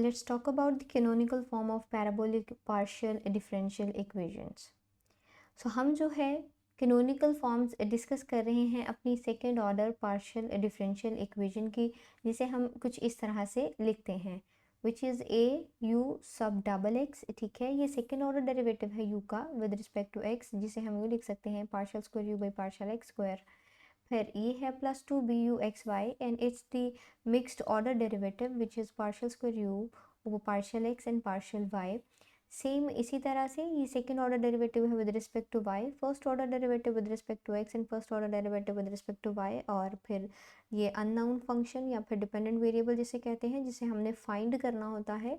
let's talk about the canonical form of parabolic partial differential equations. So हम जो है canonical forms discuss कर रहे हैं अपनी second order partial differential equation की, जिसे हम कुछ इस तरह से लिखते हैं which is a u sub double x. ठीक है, ये सेकेंड ऑर्डर डेरिवेटिव है यू का विद रिस्पेक्ट टू एक्स, जिसे हम ये लिख सकते हैं partial square u by partial x square. फिर ये है plus two b u x y and it's the mixed order derivative which is partial square you वो partial x and partial y. Same इसी तरह से ये सेकेंड ऑर्डर डेरिवेटिव है with respect to y, first order derivative with respect to x and first order derivative with respect to y. और फिर ये unknown function या फिर डिपेंडेंट वेरिएबल जिसे कहते हैं, जिसे हमने फाइंड करना होता है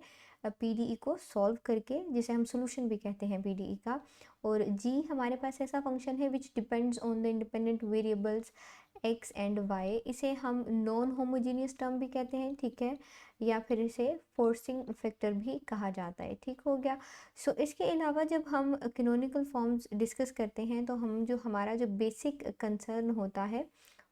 पीडीई को सॉल्व करके, जिसे हम सोल्यूशन भी कहते हैं पीडीई का. और जी हमारे पास ऐसा फंक्शन है which depends on the independent variables x and y. इसे हम नॉन होमोजीनियस टर्म भी कहते हैं. ठीक है, या फिर इसे फोर्सिंग फैक्टर भी कहा जाता है. ठीक हो गया. सो इसके अलावा जब हम कैनोनिकल फॉर्म्स डिस्कस करते हैं तो हम जो हमारा जो बेसिक कंसर्न होता है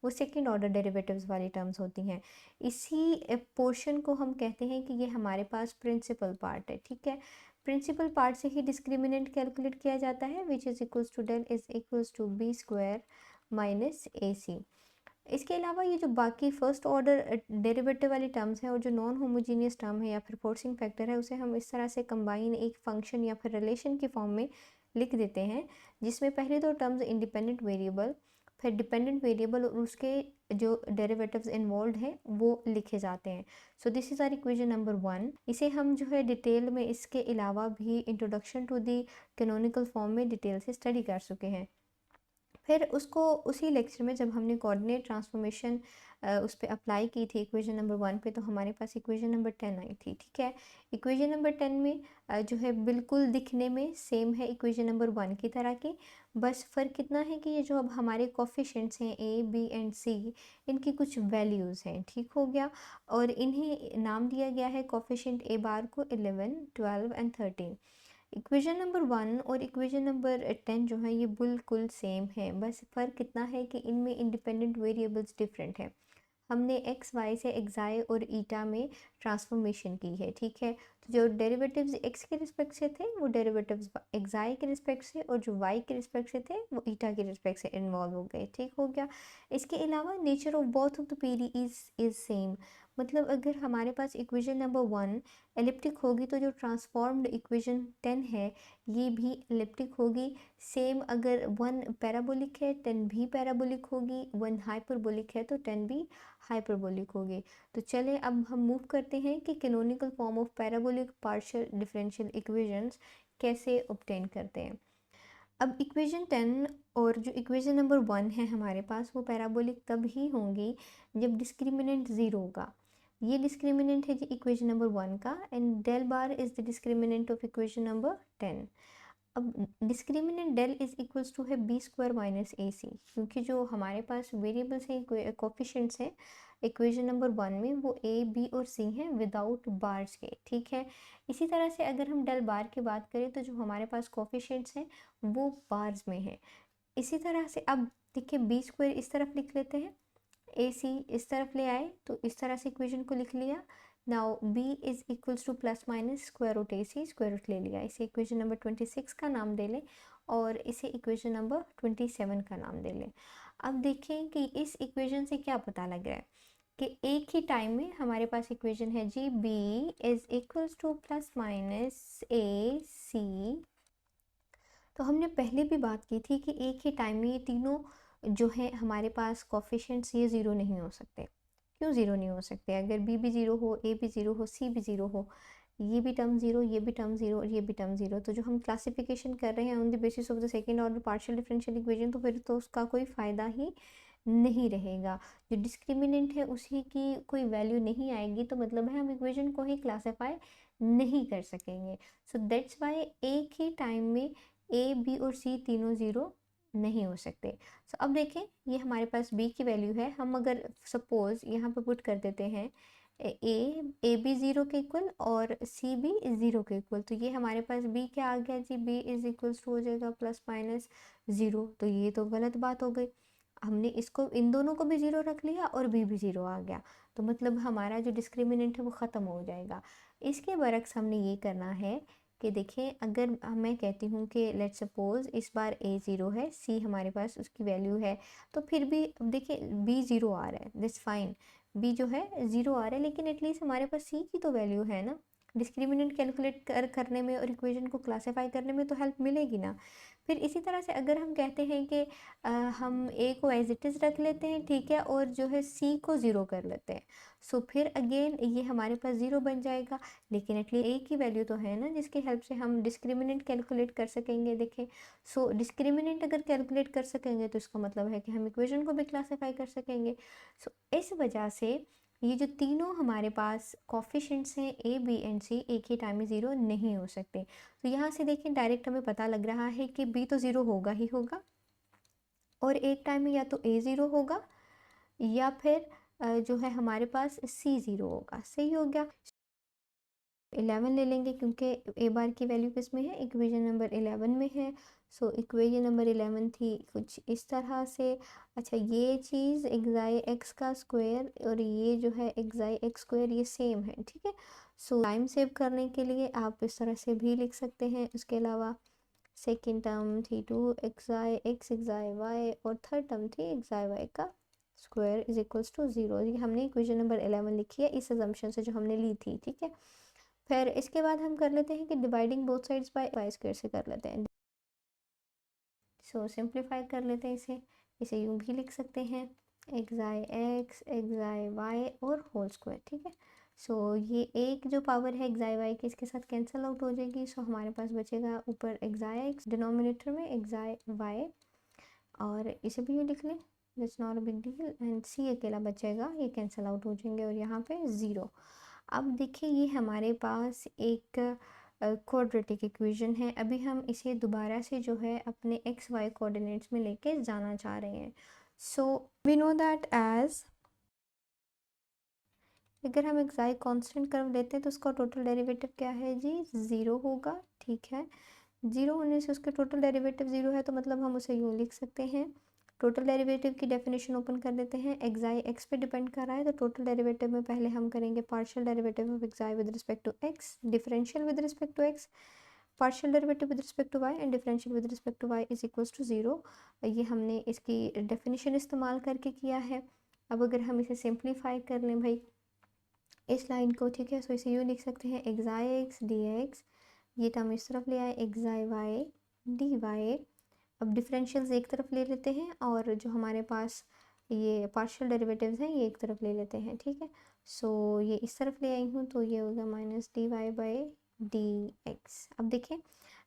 वो सेकेंड ऑर्डर डेरिवेटिव्स वाली टर्म्स होती हैं. इसी पोर्शन को हम कहते हैं कि ये हमारे पास प्रिंसिपल पार्ट है. ठीक है, प्रिंसिपल पार्ट से ही डिस्क्रिमिनेंट कैलकुलेट किया जाता है which is equals to del is equals to B square minus A C. इसके अलावा ये जो बाकी फर्स्ट ऑर्डर डेरिवेटिव वाली टर्म्स हैं और जो नॉन होमोजीनियस टर्म है या फिर फोर्सिंग फैक्टर है, उसे हम इस तरह से कंबाइन एक फंक्शन या फिर रिलेशन की फॉर्म में लिख देते हैं, जिसमें पहले दो टर्म्स इंडिपेंडेंट वेरिएबल, फिर डिपेंडेंट वेरिएबल और उसके जो डेरिवेटिव्स इन्वॉल्व हैं वो लिखे जाते हैं. So this is our equation number 1. इसे हम जो है डिटेल में इसके अलावा भी introduction to the canonical form में डिटेल से स्टडी कर चुके हैं. फिर उसको उसी लेक्चर में जब हमने कोऑर्डिनेट ट्रांसफॉर्मेशन उस पर अप्लाई की थी इक्वेशन नंबर 1 पे, तो हमारे पास इक्वेशन नंबर 10 आई थी. ठीक है, इक्वेशन नंबर 10 में जो है बिल्कुल दिखने में सेम है इक्वेशन नंबर 1 की तरह की, बस फ़र्क कितना है कि ये जो अब हमारे कोफिशिएंट्स हैं ए बी एंड सी, इनकी कुछ वैल्यूज़ हैं. ठीक हो गया, और इन्हें नाम दिया गया है कोफिशिएंट ए बार को 11, 12 एंड 13. इक्वेशन नंबर 1 और इक्वेशन नंबर 10 जो है ये बिल्कुल सेम है, बस फ़र्क कितना है कि इनमें इंडिपेंडेंट वेरिएबल्स डिफरेंट है. हमने एक्स वाई से एक्साई और ईटा में ट्रांसफॉर्मेशन की है. ठीक है, तो जो डेरिवेटिव्स एक्स के रिस्पेक्ट से थे वो डेरिवेटिव्स एक्साई के रिस्पेक्ट से, और जो वाई के रिस्पेक्ट से थे वो ईटा के रिस्पेक्ट से इन्वॉल्व हो गए. ठीक हो गया. इसके अलावा nature of both of the PD is same. मतलब अगर हमारे पास इक्वेशन नंबर 1 एलिप्टिक होगी तो जो ट्रांसफॉर्म्ड इक्वेशन 10 है ये भी एलिप्टिक होगी. सेम अगर 1 पैराबोलिक है 10 भी पैराबोलिक होगी, 1 हाइपरबोलिक है तो 10 भी हाइपरबोलिक होगी. तो चलें अब हम मूव करते हैं कि canonical form of parabolic partial differential equations कैसे ऑब्टेन करते हैं. अब इक्वेशन 10 और जो इक्वेशन नंबर 1 है हमारे पास वो पैराबोलिक तब ही होंगी जब डिस्क्रिमिनेंट ज़ीरो होगा. ये डिस्क्रिमिनेंट है जी इक्वेशन नंबर 1 का, and del bar is the discriminant of equation number 10. अब discriminant del is equals to है बी स्क्वायर माइनस ए सी, क्योंकि जो हमारे पास वेरिएबल्स हैं कोफिशिएंट्स हैं इक्वेशन नंबर 1 में वो ए बी और सी हैं विदाउट बार्स के. ठीक है, इसी तरह से अगर हम डेल बार की बात करें तो जो हमारे पास कोफिशिएंट्स हैं वो बार्स में हैं. इसी तरह से अब देखिए बी स्क्वायर इस तरफ लिख लेते हैं, ए सी इस तरफ ले आए तो इस तरह से इक्वेशन को लिख लिया. Now b is equals to plus minus square root a c, square root ले लिया. इसे इक्वेशन नंबर 26 का नाम दे लें और इसे इक्वेशन नंबर 27 का नाम दे लें. अब देखें कि इस इक्वेशन से क्या पता लग रहा है कि एक ही टाइम में हमारे पास इक्वेशन है जी b is equals to plus minus A C. तो हमने पहले भी बात की थी कि एक ही टाइम में ये तीनों जो है हमारे पास कोफिशिएंट्स ये ज़ीरो नहीं हो सकते. क्यों ज़ीरो नहीं हो सकते? अगर बी भी ज़ीरो हो, ए भी ज़ीरो हो, सी भी ज़ीरो हो, ये भी टर्म ज़ीरो, ये भी टर्म ज़ीरो और ये भी टर्म ज़ीरो, तो जो हम क्लासिफिकेशन कर रहे हैं on the basis of the second order partial differential equation, तो फिर तो उसका कोई फ़ायदा ही नहीं रहेगा. जो डिस्क्रिमिनेंट है उसी की कोई वैल्यू नहीं आएगी, तो मतलब है हम इक्वेशन को ही क्लासीफाई नहीं कर सकेंगे. सो दैट्स वाई एक ही टाइम में ए बी और सी तीनों ज़ीरो नहीं हो सकते. सो अब देखें ये हमारे पास b की वैल्यू है, हम अगर सपोज यहाँ पे पुट कर देते हैं ए बी ज़ीरो के इक्वल और सी भी ज़ीरो के इक्वल, तो ये हमारे पास b क्या आ गया जी, b इज़ इक्वल्स टू हो जाएगा प्लस माइनस ज़ीरो. तो ये तो गलत बात हो गई. हमने इसको इन दोनों को भी ज़ीरो रख लिया और b भी ज़ीरो आ गया, तो मतलब हमारा जो डिस्क्रिमिनेंट है वो ख़त्म हो जाएगा. इसके बरक्स हमने ये करना है कि देखें, अगर मैं कहती हूँ कि लेट्स सपोज इस बार a ज़ीरो है, c हमारे पास उसकी वैल्यू है, तो फिर भी अब देखें b ज़ीरो आ रहा है, दैट्स फाइन, b जो है ज़ीरो आ रहा है, लेकिन एटलीस्ट हमारे पास c की तो वैल्यू है ना, डिस्क्रिमिनेंट कैलकुलेट करने में और इक्वेशन को क्लासीफाई करने में तो हेल्प मिलेगी ना। फिर इसी तरह से अगर हम कहते हैं कि हम a को एज इट इज़ रख लेते हैं, ठीक है, और जो है c को ज़ीरो कर लेते हैं, सो फिर अगेन ये हमारे पास ज़ीरो बन जाएगा, लेकिन एटलीस्ट a की वैल्यू तो है ना जिसकी हेल्प से हम डिस्क्रिमिनेंट कैलकुलेट कर सकेंगे। देखें, सो डिस्क्रिमिनेंट अगर कैलकुलेट कर सकेंगे तो इसका मतलब है कि हम इक्वेशन को भी क्लासीफाई कर सकेंगे। सो इस वजह से ये जो तीनों हमारे पास कॉफिशेंट्स हैं a b एंड c एक ही टाइम में ज़ीरो नहीं हो सकते। तो यहाँ से देखें डायरेक्ट हमें पता लग रहा है कि b तो ज़ीरो होगा ही होगा, और एक टाइम में या तो a ज़ीरो होगा या फिर जो है हमारे पास c ज़ीरो होगा। सही हो गया। 11 ले लेंगे क्योंकि ए बार की वैल्यू किस में है, इक्वेशन नंबर 11 में है। सो इक्वेशन नंबर 11 थी कुछ इस तरह से। अच्छा, ये चीज़ एक्साई एक्स का स्क्वायर और ये जो है एक्साई एक्स स्क्वायर ये सेम है, ठीक है। सो टाइम सेव करने के लिए आप इस तरह से भी लिख सकते हैं। उसके अलावा सेकेंड टर्म थी 2 एक्साई एक्स एक्साई वाई और थर्ड टर्म थी एक्साई वाई का स्क्वायर इज इक्वल्स टू 0। ये हमने इक्वेशन नंबर 11 लिखी है इस अजम्पशन से जो हमने ली थी, ठीक है। फिर इसके बाद हम कर लेते हैं कि dividing both sides by y square से कर लेते हैं। सो सिंप्लीफाई कर लेते हैं इसे यूँ भी लिख सकते हैं एक्साई एक्स एक्साई वाई और होल स्क्वायर, ठीक है। सो ये एक जो पावर है एक्साई वाई की इसके साथ कैंसिल आउट हो जाएगी। सो हमारे पास बचेगा ऊपर एक्साई एक्स, डिनोमिनेटर में एक्साई वाई, और इसे भी यूँ लिख लें, that's not a big deal, and C अकेला बचेगा, ये कैंसिल आउट हो जाएंगे और यहाँ पे ज़ीरो। अब देखिए ये हमारे पास एक क्वाड्रेटिक इक्वेशन है। अभी हम इसे दोबारा से जो है अपने एक्स वाई कोऑर्डिनेट्स में लेके जाना चाह रहे हैं। So we know that as, अगर हम एक y कांस्टेंट कर्व लेते हैं तो उसका टोटल डेरिवेटिव क्या है जी, ज़ीरो होगा, ठीक है। ज़ीरो होने से उसके टोटल डेरिवेटिव ज़ीरो है, तो मतलब हम उसे यूँ लिख सकते हैं। टोटल डेरिवेटिव की डेफिनेशन ओपन कर लेते हैं। एक्साई एक्स पे डिपेंड कर रहा है, तो टोटल डेरिवेटिव में पहले हम करेंगे partial derivative of xi with respect to x, differential with respect to x, partial derivative with respect to y and differential with respect to y is equals to zero. ये हमने इसकी definition इस्तेमाल करके किया है। अब अगर हम इसे सिंप्लीफाई कर लें भाई इस लाइन को, ठीक है, सो इसे यूँ लिख सकते हैं एक्साई एक्स डी एक्स, ये टर्म इस तरफ ले आए एक्साई वाई डी वाई। अब डिफरेंशियल्स एक तरफ ले लेते हैं और जो हमारे पास ये पार्शियल डेरिवेटिव्स हैं ये एक तरफ ले लेते हैं, ठीक है। सो ये इस तरफ ले आई हूँ तो ये होगा minus d Y by D x. अब देखें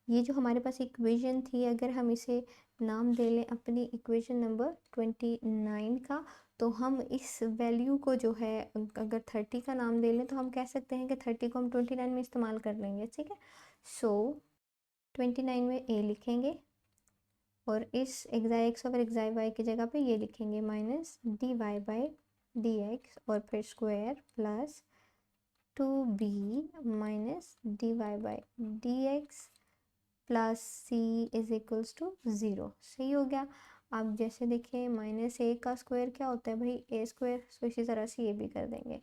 ये जो हमारे पास इक्वेशन थी, अगर हम इसे नाम दे लें अपनी इक्वेशन नंबर 29 का, तो हम इस वैल्यू को जो है अगर 30 का नाम दे लें तो हम कह सकते हैं कि 30 को हम 29 में इस्तेमाल कर लेंगे, ठीक है। सो 29 में ए लिखेंगे और इस एक्साई एक्स और एक्साई वाई की जगह पे ये लिखेंगे minus d Y by D x और फिर square plus 2b minus d Y by D x plus c is equals to zero. सही हो गया। अब जैसे देखिए माइनस ए का स्क्वायर क्या होता है भाई, ए स्क्वायर, सो इसी तरह से ये भी कर देंगे।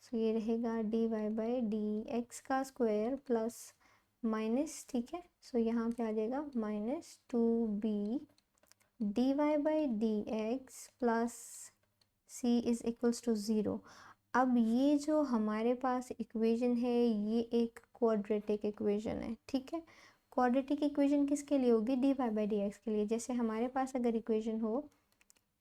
सो ये रहेगा d Y by D x का स्क्वायर प्लस माइनस, ठीक है, सो यहाँ पे आ जाएगा minus 2b d Y by D x plus c is equals to zero. अब ये जो हमारे पास इक्वेशन है ये एक क्वाड्रेटिक इक्वेशन है, ठीक है। क्वाड्रेटिक इक्वेशन किसके लिए होगी, d Y by D x के लिए। जैसे हमारे पास अगर इक्वेशन हो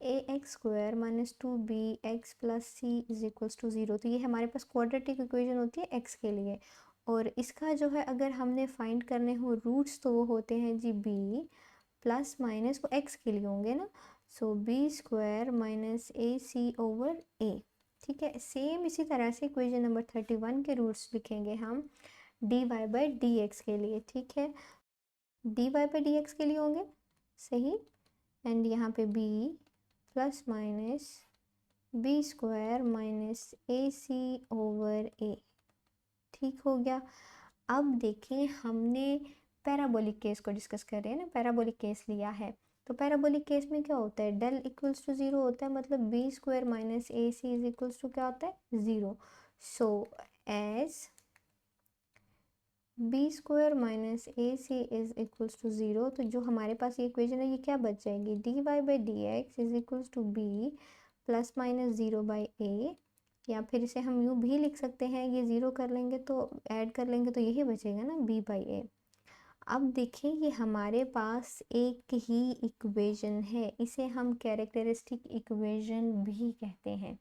a x square minus 2b x plus c is equals to zero, तो ये हमारे पास क्वाड्रेटिक इक्वेशन होती है एक्स के लिए। और इसका जो है अगर हमने फाइंड करने हो रूट्स तो वो होते हैं जी b प्लस माइनस, वो एक्स के लिए होंगे ना। सो B square minus A c over a, ठीक है। सेम इसी तरह से इक्वेशन नंबर 31 के रूट्स लिखेंगे हम d Y by D x के लिए, ठीक है। D Y by D x के लिए होंगे, सही, एंड यहाँ पे b plus minus b square minus A c over a, ठीक हो गया। अब देखें हमने पैराबोलिक केस को डिस्कस कर रहे हैं ना, पैराबोलिक केस लिया है, तो पैराबोलिक केस में क्या होता है, डेल इक्वल्स टू ज़ीरो होता है, मतलब b square minus A c is equals to क्या होता है, zero. So as b square minus A c is equals to zero. तो जो हमारे पास ये इक्वेशन है ये क्या बच जाएगी, d Y by D x is equals to b plus minus zero by a, या फिर इसे हम यूँ भी लिख सकते हैं, ये ज़ीरो कर लेंगे तो ऐड कर लेंगे तो यही बचेगा ना, बी बाई ए। अब देखिए ये हमारे पास एक ही इक्वेशन है, इसे हम कैरेक्टरिस्टिक इक्वेशन भी कहते हैं।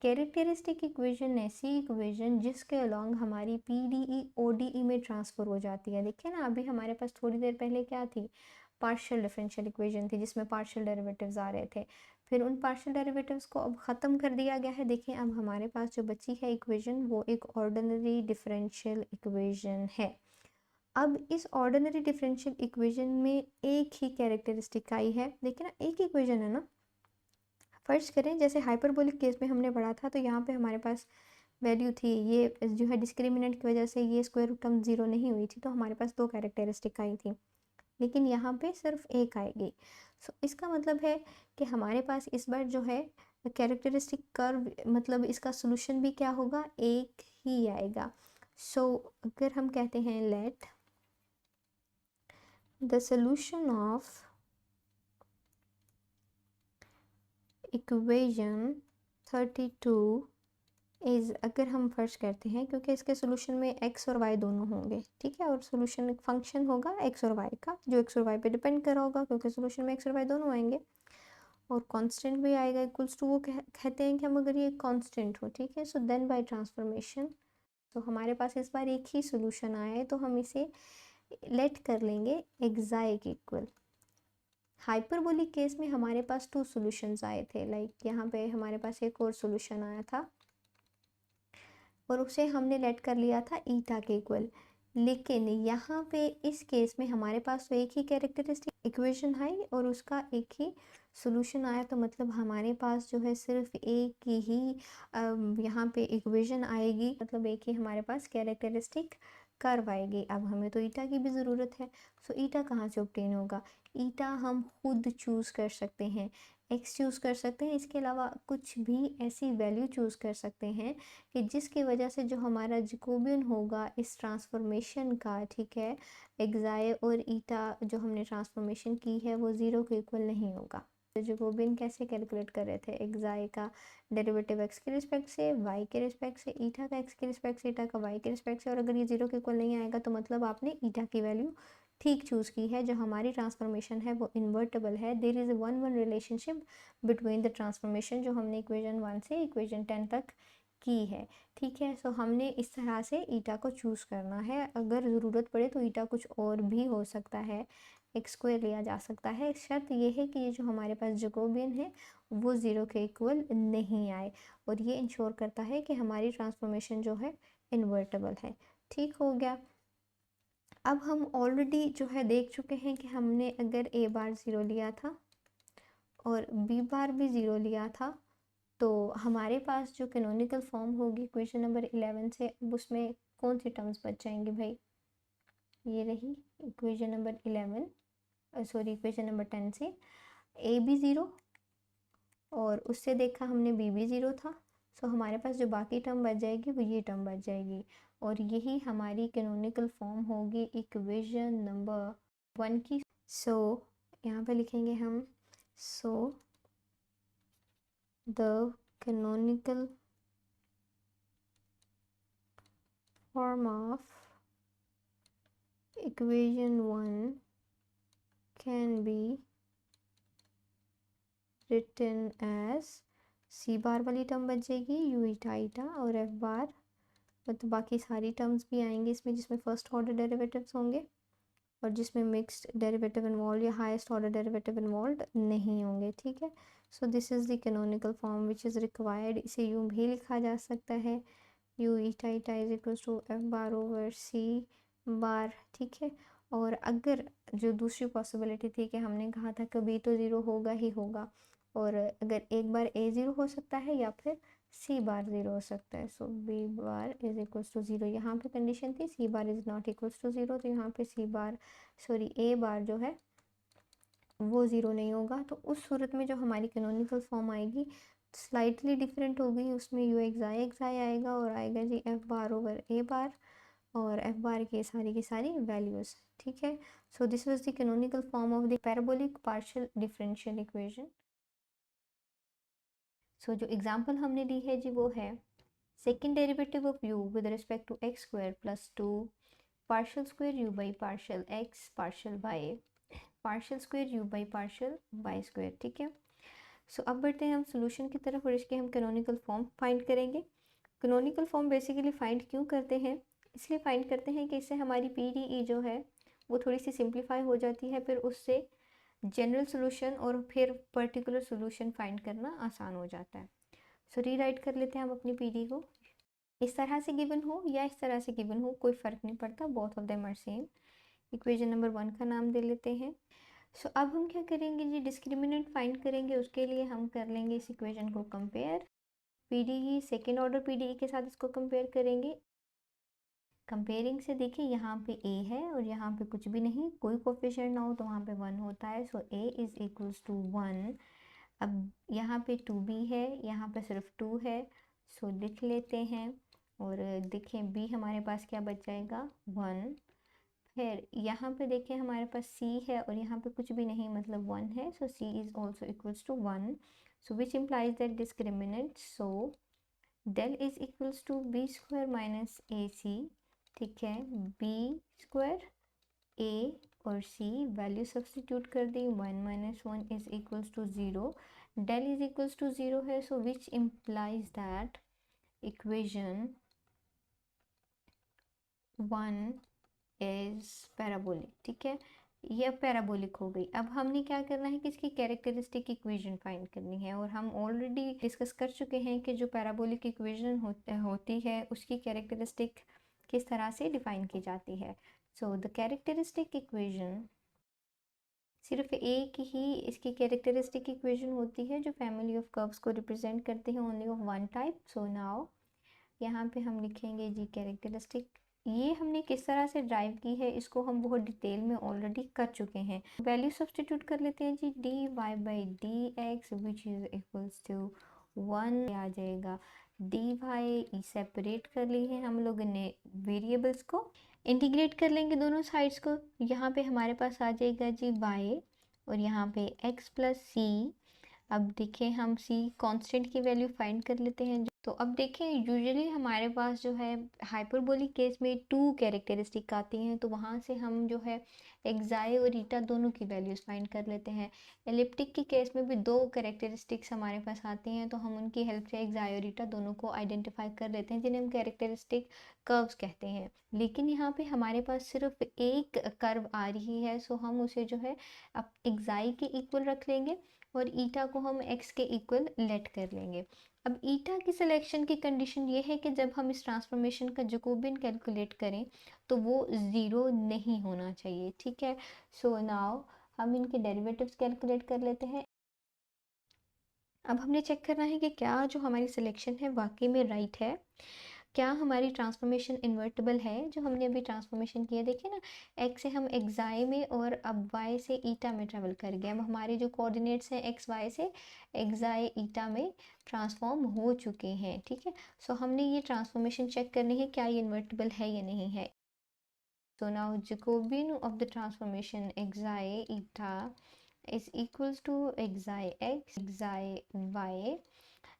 कैरेक्टरिस्टिक इक्वेशन ऐसी इक्वेशन जिसके अलॉन्ग हमारी पीडीई ओडीई में ट्रांसफ़र हो जाती है। देखिए ना, अभी हमारे पास थोड़ी देर पहले क्या थी, पार्शियल डिफरेंशियल इक्वेशन थी जिसमें पार्शियल डेरिवेटिव्स आ रहे थे, फिर उन पार्शियल डेरिवेटिव्स को अब ख़त्म कर दिया गया है। देखिए अब हमारे पास जो बची है इक्वेशन वो एक ऑर्डिनरी डिफरेंशियल इक्वेशन है। अब इस ऑर्डिनरी डिफरेंशियल इक्वेशन में एक ही कैरेक्टरिस्टिक आई है। देखिए ना, एक इक्वेशन है ना। फर्ज करें जैसे हाइपरबोलिक केस में हमने पढ़ा था, तो यहाँ पे हमारे पास वैल्यू थी, ये जो है डिस्क्रिमिनेंट की वजह से ये स्क्वायर रूट टर्म ज़ीरो नहीं हुई थी, तो हमारे पास दो कैरेक्टरिस्टिक आई थी, लेकिन यहाँ पे सिर्फ एक आएगी। सो इसका मतलब है कि हमारे पास इस बार जो है कैरेक्टरिस्टिक कर्व, मतलब इसका सोल्यूशन भी क्या होगा, एक ही आएगा। सो अगर हम कहते हैं let the solution of equation 32 is, अगर हम फर्ज करते हैं, क्योंकि इसके सोल्यूशन में एक्स और वाई दोनों होंगे, ठीक है, और सोल्यूशन एक फंक्शन होगा एक्स और वाई का, जो एक्स और वाई पे डिपेंड कर रहा होगा, क्योंकि सोल्यूशन में एक्स और वाई दोनों आएंगे, और कांस्टेंट भी आएगा इक्वल्स टू, वो कहते हैं कि हम अगर ये कांस्टेंट हो, ठीक है, सो देन बाय ट्रांसफॉर्मेशन, तो हमारे पास इस बार एक ही सोल्यूशन आया है, तो हम इसे लेट कर लेंगे एक्साइक इक्वल। हाइपरबोलिक केस में हमारे पास टू सॉल्यूशंस आए थे, लाइक यहाँ पे हमारे पास एक और सॉल्यूशन आया था और उसे हमने लेट कर लिया था ईटा के इक्वल। लेकिन यहाँ पे इस केस में हमारे पास तो एक ही कैरेक्टरिस्टिक इक्वेशन आई और उसका एक ही सॉल्यूशन आया, तो मतलब हमारे पास जो है सिर्फ एक ही यहाँ पे इक्वेशन आएगी, मतलब एक ही हमारे पास कैरेक्टरिस्टिक कर्व आएगी। अब हमें तो ईटा की भी ज़रूरत है, सो ईटा कहाँ से ऑब्टेन होगा, ईटा हम खुद चूज़ कर सकते हैं, एक्स चूज़ कर सकते हैं, इसके अलावा कुछ भी ऐसी वैल्यू चूज़ कर सकते हैं कि जिसकी वजह से जो हमारा जैकोबियन होगा इस ट्रांसफॉर्मेशन का, ठीक है, एक्साई और ईटा जो हमने ट्रांसफॉर्मेशन की है वो ज़ीरो के इक्वल नहीं होगा। तो जैकोबियन कैसे कैलकुलेट कर रहे थे, एक्साई का डेरिवेटिव एक्स के रिस्पेक्ट से, वाई के रिस्पेक्ट से, ईटा का एक्स के रिस्पेक्ट से, ईटा का वाई के रिस्पेक्ट से, और अगर ये ज़ीरो के इक्वल नहीं आएगा तो मतलब आपने ईटा की वैल्यू ठीक चूज़ की है, जो हमारी ट्रांसफॉर्मेशन है वो इन्वर्टेबल है। There is one one relationship between the transformation जो हमने इक्वेशन 1 से इक्वेशन 10 तक की है, ठीक है। सो हमने इस तरह से ईटा को चूज़ करना है, अगर ज़रूरत पड़े तो ईटा कुछ और भी हो सकता है, एक्स स्क्वायर लिया जा सकता है, शर्त ये है कि ये जो हमारे पास जैकोबियन है वो ज़ीरो के इक्वल नहीं आए, और ये इंश्योर करता है कि हमारी ट्रांसफॉर्मेशन जो है इन्वर्टेबल है। ठीक हो गया। अब हम ऑलरेडी जो है देख चुके हैं कि हमने अगर ए बार ज़ीरो लिया था और बी बार भी ज़ीरो लिया था, तो हमारे पास जो कैनोनिकल फॉर्म होगी क्वेश्चन नंबर 11 से, अब उसमें कौन सी टर्म्स बच जाएंगी भाई, ये रही equation number 11, sorry equation number 10 से ए भी ज़ीरो और उससे देखा हमने बी भी ज़ीरो था, सो हमारे पास जो बाकी टर्म बच जाएगी वो ये टर्म बच जाएगी, और यही हमारी कैनोनिकल फॉर्म होगी इक्वेशन नंबर 1 की। सो यहाँ पे लिखेंगे हम, so the canonical form of equation 1 can be written as, c bar वाली टर्म बच जाएगी यू ईटा ईटा, और एफ बार, मतलब बाकी सारी टर्म्स भी आएंगी इसमें जिसमें फर्स्ट ऑर्डर डेरिवेटिव्स होंगे और जिसमें मिक्स्ड डेरिवेटिव इन्वॉल्व या हाईएस्ट ऑर्डर डेरिवेटिव इन्वॉल्व नहीं होंगे, ठीक है। So this is the canonical form which is required. इसे यूँ भी लिखा जा सकता है, u eta eta is equal to f bar over c bar, ठीक है। और अगर जो दूसरी पॉसिबिलिटी थी कि हमने कहा था कि बी तो ज़ीरो होगा ही होगा, और अगर एक बार ए ज़ीरो हो सकता है या फिर सी बार ज़ीरो हो सकता है, so b bar is equals to zero, यहाँ पे कंडीशन थी c bar is not equals to zero, तो यहाँ पे सी बार, सॉरी ए बार जो है वो ज़ीरो नहीं होगा। तो उस सूरत में जो हमारी कैनोनिकल फॉर्म आएगी स्लाइटली डिफरेंट होगी, उसमें यू एक्साई एक्साई आएगा और आएगा जी एफ बार ओवर ए बार, और एफ बार की सारी वैल्यूज़, ठीक है। So this was the canonical form of the parabolic partial differential equation. So जो एग्जांपल हमने ली है जी वो है second derivative of u with respect to x square plus 2 partial square u by partial x partial y partial square u by partial y square, ठीक है। सो अब बढ़ते हैं हम सोल्यूशन की तरफ और इसके हम कैनोनिकल फॉर्म फाइंड करेंगे। कैनोनिकल फॉर्म बेसिकली फाइंड क्यों करते हैं, इसलिए फाइंड करते हैं कि इससे हमारी पीडीई जो है वो थोड़ी सी सिंप्लीफाई हो जाती है, फिर उससे जनरल सोल्यूशन और फिर पर्टिकुलर सोल्यूशन फाइंड करना आसान हो जाता है। सो रीराइट कर लेते हैं हम अपनी पीडी को। इस तरह से गिवन हो या इस तरह से गिवन हो कोई फ़र्क नहीं पड़ता, both of them are same. Equation number 1 का नाम दे लेते हैं। सो अब हम क्या करेंगे जी, डिस्क्रिमिनेंट फाइंड करेंगे। उसके लिए हम कर लेंगे इस इक्वेशन को compare, PDE second order PDE के साथ इसको कंपेयर करेंगे। कंपेयरिंग से देखिए यहाँ पे a है और यहाँ पे कुछ भी नहीं, कोई कोफिशिएंट ना हो तो वहाँ पे 1 होता है। सो a इज़ इक्वल्स टू 1। अब यहाँ पे 2b है, यहाँ पे सिर्फ 2 है, सो लिख लेते हैं। और देखें b हमारे पास क्या बच जाएगा 1। फिर यहाँ पे देखें हमारे पास c है और यहाँ पे कुछ भी नहीं मतलब 1 है, so c is also equals to 1। So which implies that discriminant, so del is equals to B square minus A C, ठीक है। बी स्क्वायर ए और सी वैल्यू सब्सटीट्यूट कर दी, 1 minus 1 is equals to 0, del is equals to 0 है। So which implies that equation 1 is parabolic, ठीक है। ये अब पैराबोलिक हो गई। अब हमने क्या करना है कि इसकी कैरेक्टरिस्टिक इक्वेशन फाइंड करनी है, और हम ऑलरेडी डिस्कस कर चुके हैं कि जो पैराबोलिक इक्वेशन होती है उसकी कैरेक्टरिस्टिक किस तरह से डिफाइन की जाती है। सो द कैरेक्टरिस्टिक इक्वेशन सिर्फ एक ही इसकी कैरेक्टरिस्टिक इक्वेशन होती है जो फैमिली ऑफ कर्व्स को रिप्रेजेंट करते हैं, only of one type. So now यहाँ पे हम लिखेंगे जी कैरेक्टरिस्टिक। ये हमने किस तरह से ड्राइव की है इसको हम बहुत डिटेल में ऑलरेडी कर चुके हैं। वैल्यू सब्सटीट्यूट कर लेते हैं जी, D Y by D X which is equals to 1 आ जाएगा। डी वाई सेपरेट कर ली है हम लोगों ने वेरिएबल्स को, इंटीग्रेट कर लेंगे दोनों साइड्स को। यहाँ पे हमारे पास आ जाएगा जी y और यहाँ पे x प्लस सी। अब देखें हम c कांस्टेंट की वैल्यू फाइंड कर लेते हैं। तो अब देखें यूजुअली हमारे पास जो है हाइपरबोलिक केस में 2 कैरेक्टरिस्टिक आती हैं, तो वहाँ से हम जो है एक्साई और ईटा दोनों की वैल्यूज़ फाइंड कर लेते हैं। एलिप्टिक के केस में भी 2 कैरेक्टरिस्टिक्स हमारे पास आती हैं, तो हम उनकी हेल्प से एक्साई और ईटा दोनों को आइडेंटिफाई कर लेते हैं, जिन्हें हम कैरेक्टरिस्टिक कर्व्स कहते हैं। लेकिन यहाँ पे हमारे पास सिर्फ एक कर्व आ रही है, सो हम उसे जो है अब एक्साई के इक्वल रख लेंगे और ईटा को हम x के इक्वल लेट कर लेंगे। अब ईटा की सिलेक्शन की कंडीशन ये है कि जब हम इस ट्रांसफॉर्मेशन का जैकोबियन कैलकुलेट करें तो वो ज़ीरो नहीं होना चाहिए, ठीक है। सो नाउ हम इनके डेरिवेटिव्स कैलकुलेट कर लेते हैं। अब हमने चेक करना है कि क्या जो हमारी सिलेक्शन है वाकई में राइट है, क्या हमारी ट्रांसफॉर्मेशन इन्वर्टिबल है। जो हमने अभी ट्रांसफॉर्मेशन किया देखिए ना, एक्स से हम एक्साई में और अब वाई से ईटा में ट्रेवल कर गए। अब हमारे जो कोऑर्डिनेट्स हैं एक्स वाई से एक्साई ईटा में ट्रांसफॉर्म हो चुके हैं, ठीक है। सो हमने ये ट्रांसफॉर्मेशन चेक करनी है क्या ये इन्वर्टिबल है या नहीं है। So now Jacobian of the transformation xi eta is equals to xi x xi y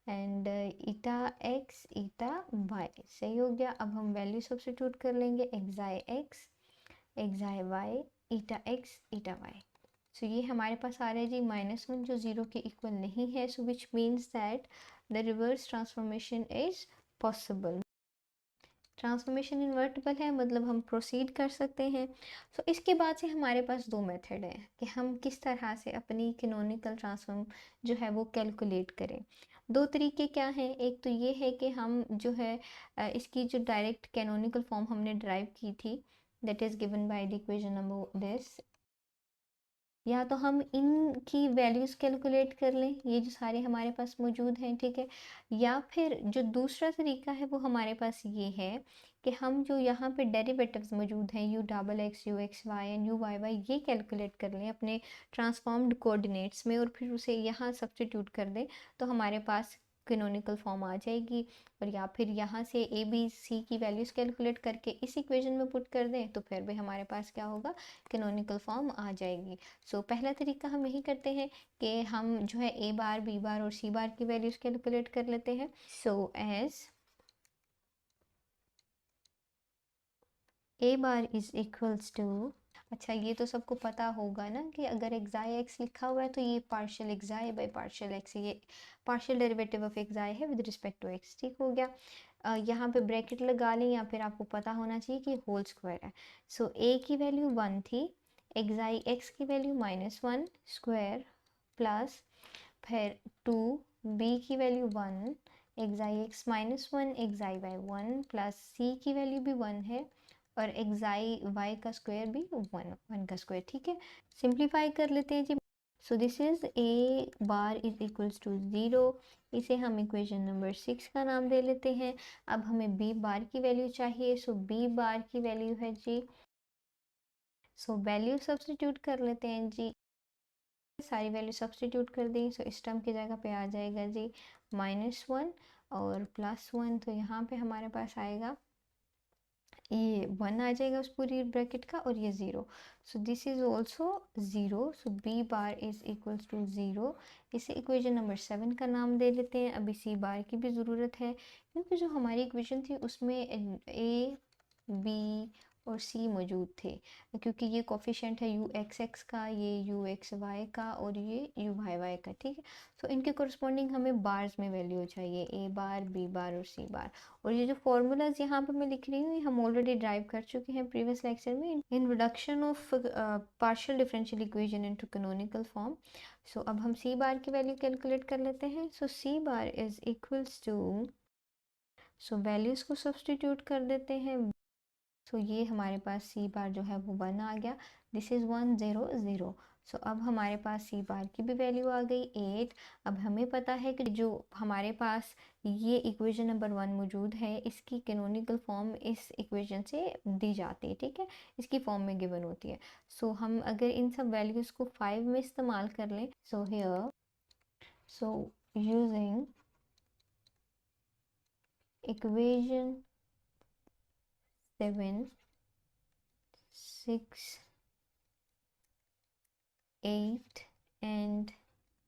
and eta x eta y। सही हो गया। अब हम वैल्यू सब्स्टिट्यूट कर लेंगे, xi x xi y ईटा x ईटा y। सो ये हमारे पास आ रहा है जी -1 जो 0 के इक्वल नहीं है। So which means that the reverse transformation is possible. Transformation invertible है मतलब हम प्रोसीड कर सकते हैं। सो इसके बाद से हमारे पास 2 मेथड हैं कि हम किस तरह से अपनी कैनोनिकल ट्रांसफॉर्म जो है वो कैलकुलेट करें। 2 तरीके क्या हैं, एक तो ये है कि हम जो है इसकी जो डायरेक्ट कैनोनिकल फॉर्म हमने ड्राइव की थी that is given by the equation number this, या तो हम इनकी वैल्यूज़ कैलकुलेट कर लें, ये जो सारे हमारे पास मौजूद हैं, ठीक है। या फिर जो दूसरा तरीका है वो हमारे पास ये है कि हम जो यहाँ पे डेरिवेटिव्स मौजूद हैं u double x u x y and u Y Y, ये कैलकुलेट कर लें अपने ट्रांसफॉर्म्ड कोऑर्डिनेट्स में और फिर उसे यहाँ सब्स्टिट्यूट कर दें, तो हमारे पास कैनोनिकल फॉर्म आ जाएगी, और या फिर यहाँ से ए बी सी की वैल्यूज़ कैलकुलेट करके इस इक्वेशन में पुट कर दें तो फिर भी हमारे पास क्या होगा, कैनोनिकल फॉर्म आ जाएगी। सो पहला तरीका हम यही करते हैं कि हम जो है ए बार, बी बार और सी बार की वैल्यूज़ कैलकुलेट कर लेते हैं। So as a bar is equals to, अच्छा ये तो सबको पता होगा ना कि अगर एक्साई एक्स लिखा हुआ है तो ये पार्शियल एक्साई बाय पार्शियल एक्स, ये पार्शियल डेरिवेटिव ऑफ एक्साई है विद रिस्पेक्ट टू एक्स। ठीक हो गया। यहाँ पे ब्रैकेट लगा लें या फिर आपको पता होना चाहिए कि होल स्क्वायर है। सो ए की वैल्यू 1 थी, एक्साई एक्स की वैल्यू -1 स्क्वायर प्लस फिर 2, बी की value 1, xi X -1 xi Y 1 plus C की वैल्यू भी 1 है और एक्साई वाई का स्क्वायर भी 1 का स्क्वायर। ठीक है, सिंप्लीफाई कर लेते हैं जी। So this is A bar is equals to 0, इसे हम इक्वेशन नंबर 6 का नाम दे लेते हैं। अब हमें बी बार की वैल्यू चाहिए, सो बी बार की वैल्यू है जी, सो वैल्यू सब्स्टिट्यूट कर लेते हैं जी, सारी वैल्यू सब्स्टिट्यूट कर दी। सो इस टर्म की जगह पे आ जाएगा जी -1 और +1, तो यहाँ पे हमारे पास आएगा ये 1 आ जाएगा उस पूरी ब्रैकेट का और ये 0। So this is also 0, so b bar is equals to 0। इसे इक्वेशन नंबर 7 का नाम दे लेते हैं। अभी सी बार की भी ज़रूरत है क्योंकि जो हमारी इक्वेशन थी उसमें ए बी और सी मौजूद थे, क्योंकि ये कोफिशिएंट है यू एक्स एक्स का, ये यू एक्स वाई का और ये यू वाई वाई का। ठीक है, तो इनके कोरस्पॉन्डिंग हमें बार्स में वैल्यू चाहिए, ए बार, बी बार और सी बार। और ये जो फॉर्मूलाज यहाँ पे मैं लिख रही हूँ ये हम ऑलरेडी ड्राइव कर चुके हैं प्रीवियस लेक्चर में in reduction of partial differential equation into canonical form. So अब हम सी बार की वैल्यू कैलकुलेट कर लेते हैं। So C bar is equals to, so values को सब्सटीट्यूट कर देते हैं। सो ये हमारे पास सी बार जो है वो 1 आ गया, दिस इज़ 1 0 0। सो अब हमारे पास सी बार की भी वैल्यू आ गई 8। अब हमें पता है कि जो हमारे पास ये इक्वेशन नंबर 1 मौजूद है इसकी कैनोनिकल फॉर्म इस इक्वेशन से दी जाती है। ठीक है, इसकी फॉर्म में गिवन होती है। सो हम अगर इन सब वैल्यूज़ को 5 में इस्तेमाल कर लें, so here, so using equation 7, 6, 8 and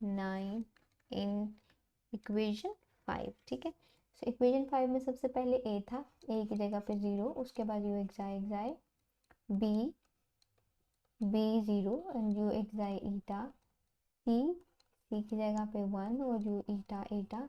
9 in equation 5। ठीक है, सो इक्वेशन 5 में सबसे पहले ए था, ए की जगह पे 0, उसके बाद U xi xi, B B 0 and U xi eta, C C की जगह पे 1 और यू ईटा ईटा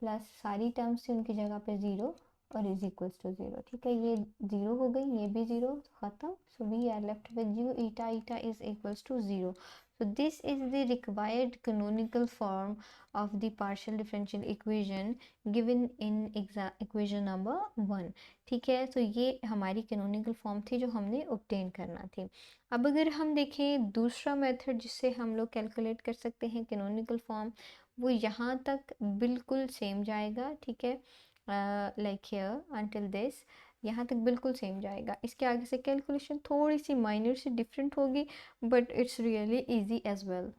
प्लस सारी टर्म्स थी उनकी जगह पे 0 और इज इक्वल्स टू 0। ठीक है, ये 0 हो गई, ये भी 0 ख़त्म। So we are left with u eta eta is equals to 0। So this is the required canonical form of the partial differential equation given in equation number 1। ठीक है, तो ये हमारी canonical form थी जो हमने obtain करना थी। अब अगर हम देखें दूसरा मेथड जिससे हम लोग कैलकुलेट कर सकते हैं कैनोनिकल फॉर्म, वो यहाँ तक बिल्कुल सेम जाएगा। ठीक है, लाइक हियर अंटिल दिस, यहाँ तक बिल्कुल सेम जाएगा। इसके आगे से कैलकुलेशन थोड़ी सी माइनर सी डिफरेंट होगी but it's really easy as well.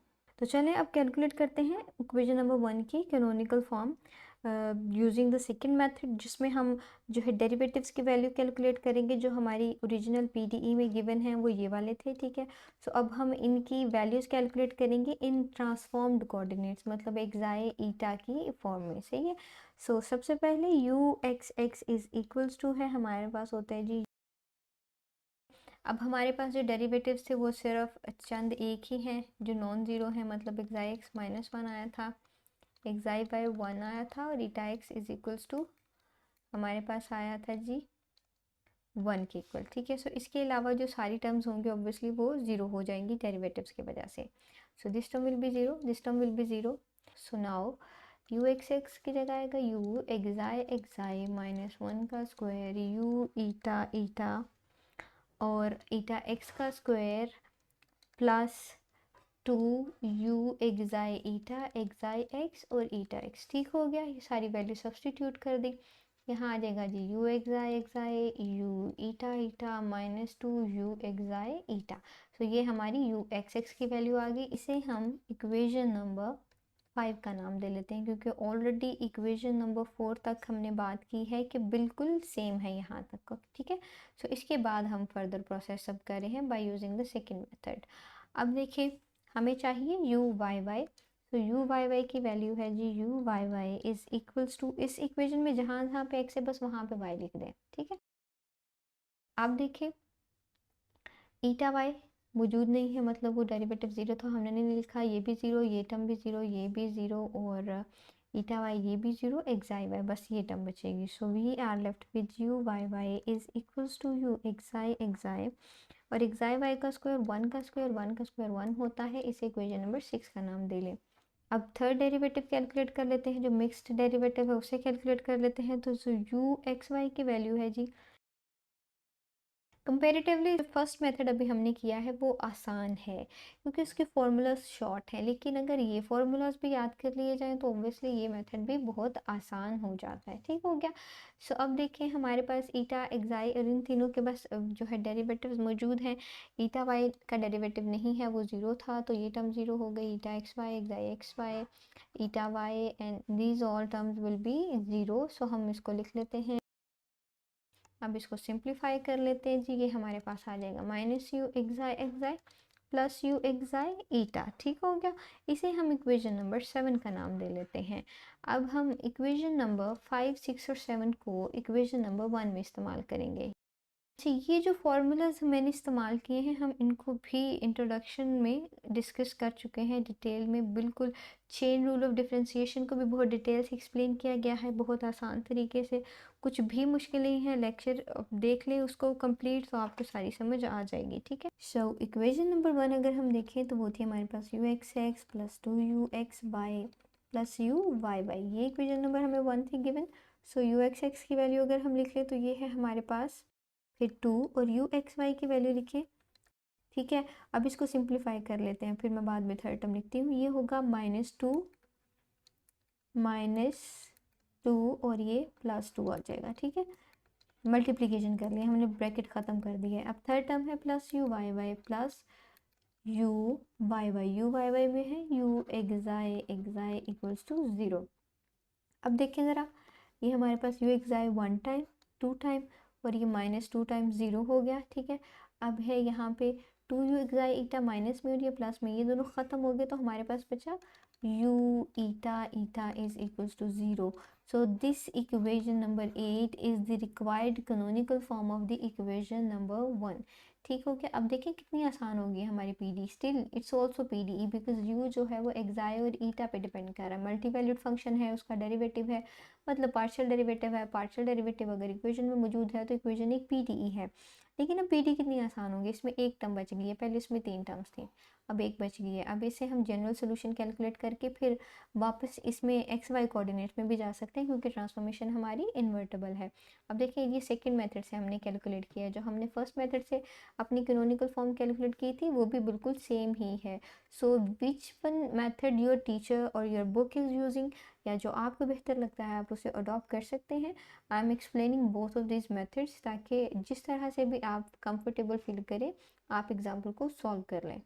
तो चलें अब कैलकुलेट करते हैं इक्वेशन नंबर 1 की canonical form using the second method, जिसमें हम जो है डेरिवेटिव्स की वैल्यू कैलकुलेट करेंगे जो हमारी ओरिजिनल पीडीई में गिवन है वो ये वाले थे। ठीक है, सो अब हम इनकी वैल्यूज़ कैलकुलेट करेंगे इन ट्रांसफॉर्म्ड कोऑर्डिनेट्स, मतलब एक्साई ईटा की फॉर्म में। सही है, सो सबसे पहले u x x is equals to है हमारे पास होता है जी, अब हमारे पास जो डेरिवेटिव्स थे वो सिर्फ चंद एक ही हैं जो नॉन ज़ीरो हैं, मतलब एक्साई एक्स -1 आया था, एक्साई वाई 1 आया था और eta x is equals to हमारे पास आया था जी 1 के इक्वल। ठीक है, सो इसके अलावा जो सारी टर्म्स होंगी ऑब्वियसली वो 0 हो जाएंगी डेरिवेटिव्स की वजह से। So this term will be 0, this term will be 0। So now you x X की जगह आएगा यू एक्साई एक्साई -1 का स्क्वायर यू ईटा ईटा और ईटा एक्स का स्क्वायर प्लस 2 यू एक्साई ईटा एक्साई एक्स और ईटा एक्स। ठीक हो गया, ये सारी वैल्यू सब्सटीट्यूट कर दी। यहाँ आ जाएगा जी U xi xi U eta eta -2 U xi eta. तो ये हमारी यू एक्स एक्स की वैल्यू आ गई। इसे हम इक्वेशन नंबर 5 का नाम दे लेते हैं, क्योंकि ऑलरेडी इक्वेशन नंबर 4 तक हमने बात की है कि बिल्कुल सेम है यहाँ तक का, ठीक है। सो इसके बाद हम फर्दर प्रोसेस सब कर रहे हैं by using the second method. अब देखिए हमें चाहिए यू वाई वाई। तो यू वाई वाई की वैल्यू है जी, U Y Y is equals to, इस इक्वेशन में जहाँ जहाँ पे एक्स है बस वहाँ पे वाई लिख दें, ठीक है। अब देखिए ईटा वाई मौजूद नहीं है, मतलब वो डेरिवेटिव ज़ीरो था, हमने नहीं लिखा, ये भी ज़ीरो, ये टर्म भी ज़ीरो, ये भी ज़ीरो, और ईटा वाई ये भी ज़ीरो, एक्साई वाई बस ये टर्म बचेगी। So we are left with u Y Y is equals to u xi xi, और एक्साई वाई का स्क्वायर वन का स्क्वायर, वन का स्क्वायर वन होता है। इसे इक्वेशन नंबर 6 का नाम दे लें। अब थर्ड डेरिवेटिव कैलकुलेट कर लेते हैं, जो मिक्स्ड डेरिवेटिव है उसे कैलकुलेट कर लेते हैं। तो जो यू एक्स वाई की वैल्यू है जी, कंपेरेटिवली जो फर्स्ट मेथड अभी हमने किया है वो आसान है, क्योंकि उसके फार्मूलाज शॉर्ट हैं। लेकिन अगर ये फार्मूलाज भी याद कर लिए जाएं तो ऑब्वियसली ये मेथड भी बहुत आसान हो जाता है, ठीक हो गया। सो अब देखें हमारे पास ईटा एक्साई और इन तीनों के बस जो है डेरिवेटिव्स मौजूद हैं। ईटा वाई का डेरिवेटिव नहीं है, वो ज़ीरो था, तो ये टर्म ज़ीरो हो गई। Eta X Y xi X Y eta Y and these all terms will be zero. So हम इसको लिख लेते हैं। अब इसको सिंप्लीफाई कर लेते हैं जी, ये हमारे पास आ जाएगा minus U xi xi plus U xi eta, ठीक हो गया। इसे हम इक्वेशन नंबर 7 का नाम दे लेते हैं। अब हम इक्वेशन नंबर 5, 6 और 7 को इक्वेशन नंबर 1 में इस्तेमाल करेंगे। अच्छा, ये जो फार्मूलाज मैंने इस्तेमाल किए हैं हम इनको भी इंट्रोडक्शन में डिस्कस कर चुके हैं डिटेल में, बिल्कुल चेन रूल ऑफ डिफरेंशिएशन को भी बहुत डिटेल से एक्सप्लेन किया गया है, बहुत आसान तरीके से। कुछ भी मुश्किल नहीं है, लेक्चर देख लें उसको कंप्लीट तो आपको सारी समझ आ जाएगी, ठीक है। सो इक्वेशन नंबर 1 अगर हम देखें तो वो थी हमारे पास U x X plus 2 u x Y plus you Y Y, ये इक्वेशन नंबर हमें 1 थी given. So U x X की वैल्यू अगर हम लिख लें तो ये है हमारे पास, फिर 2 और यू एक्स वाई की वैल्यू लिखें, ठीक है। अब इसको सिंप्लीफाई कर लेते हैं, फिर मैं बाद में थर्ड टर्म लिखती हूँ। ये होगा -2 और ये +2 आ जाएगा, ठीक है। मल्टीप्लिकेशन कर लिया हमने, ब्रैकेट ख़त्म कर दिया है। अब थर्ड टर्म है plus you Y y plus you Y y, u Y y में है u xi xi equals to 0। अब देखें ज़रा, ये हमारे पास यू एक्साई 1 टाइम 2 टाइम और ये -2 टाइम 0 हो गया, ठीक है। अब है यहाँ पे 2 यू एक्साई ईटा माइनस में और ये प्लस में, ये दोनों ख़त्म हो गए तो हमारे पास बचा u eta eta is equals to 0। So this equation number 8 is the required canonical form of the equation number 1, ठीक हो गया। अब देखें कितनी आसान होगी हमारी PD, still it's also PD because you जो है वो एक्साई और ईटा पे डिपेंड कर रहा है, मल्टी वैल्यूड फंक्शन है, उसका डेरिवेटिव है, मतलब पार्शियल डेरिवेटिव है। पार्शियल डेरिवेटिव अगर इक्वेशन में मौजूद है तो इक्वेशन एक पीडीई है। लेकिन अब पीडी कितनी आसान होगी, इसमें एक टर्म बच गई है, पहले इसमें 3 टर्म्स थी, अब एक बच गई है। अब इसे हम जनरल सोल्यूशन कैलकुलेट करके फिर वापस इसमें एक्स वाई कोऑर्डिनेट में भी जा सकते हैं, क्योंकि ट्रांसफॉर्मेशन हमारी इन्वर्टेबल है। अब देखिए ये सेकंड मेथड से हमने कैलकुलेट किया है, जो हमने फर्स्ट मेथड से अपनी कैनोनिकल फॉर्म कैलकुलेट की थी वो भी बिल्कुल सेम ही है। So which one method your teacher और योर बुक इज़ यूजिंग, या जो आपको बेहतर लगता है आप उसे अडॉप्ट कर सकते हैं। I am explaining both of this methods ताकि जिस तरह से भी आप कंफर्टेबल फील करें आप एग्जाम्पल को सॉल्व कर लें।